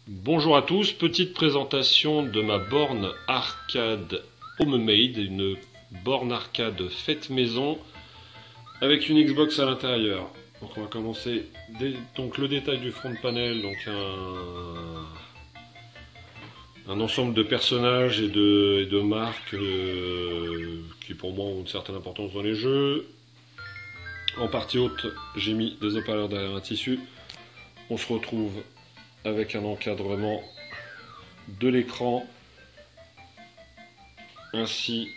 Bonjour à tous, petite présentation de ma borne arcade homemade, une borne arcade faite maison avec une Xbox à l'intérieur. Donc on va commencer donc le détail du front panel, donc un ensemble de personnages et de marques qui pour moi ont une certaine importance dans les jeux. En partie haute, j'ai mis des haut-parleurs derrière un tissu. On se retrouve avec un encadrement de l'écran ainsi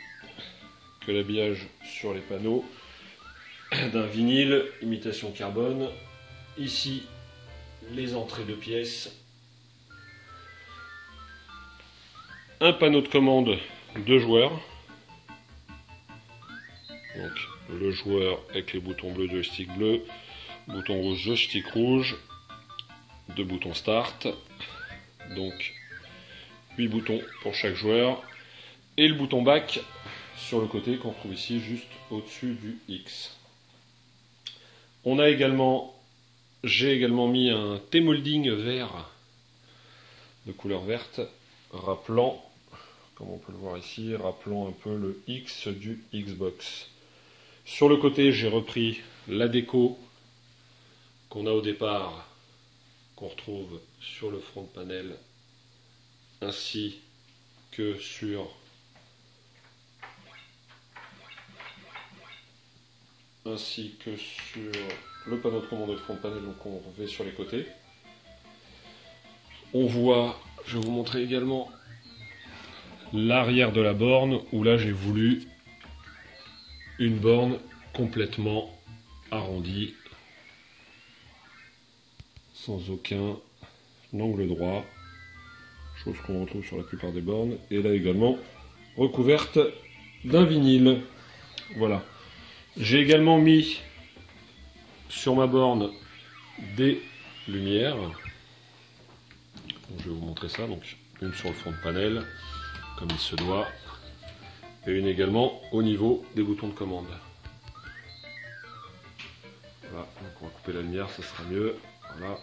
que l'habillage sur les panneaux d'un vinyle imitation carbone. Ici les entrées de pièces, un panneau de commande de joueurs, donc le joueur avec les boutons bleus, joystick bleu, bouton rouge, joystick rouge, deux boutons start, donc 8 boutons pour chaque joueur, et le bouton back sur le côté qu'on trouve ici juste au-dessus du X. J'ai également mis un T-molding vert de couleur verte, rappelant, comme on peut le voir ici, rappelant un peu le X du Xbox. Sur le côté, j'ai repris la déco qu'on a au départ, qu'on retrouve sur le front panel, ainsi que sur le panneau de commande de front panel, donc on revêt sur les côtés. On voit, je vais vous montrer également l'arrière de la borne, où là j'ai voulu une borne complètement arrondie, sans aucun angle droit, chose qu'on retrouve sur la plupart des bornes, et là également recouverte d'un vinyle. Voilà. J'ai également mis sur ma borne des lumières. Donc, je vais vous montrer ça. Donc une sur le fond de panel, comme il se doit, et une également au niveau des boutons de commande. Voilà, donc on va couper la lumière, ça sera mieux. Voilà.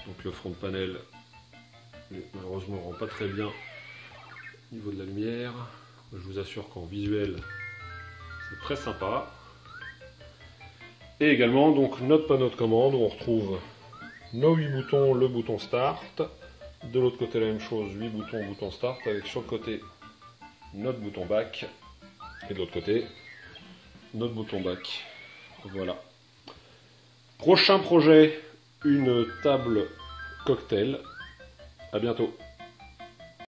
Donc le front de panel, malheureusement, ne rend pas très bien au niveau de la lumière. Je vous assure qu'en visuel, c'est très sympa. Et également donc notre panneau de commande où on retrouve nos 8 boutons, le bouton start. De l'autre côté la même chose, 8 boutons, bouton start, avec sur le côté notre bouton back. Et de l'autre côté, notre bouton back. Voilà. Prochain projet, une table cocktail. À bientôt.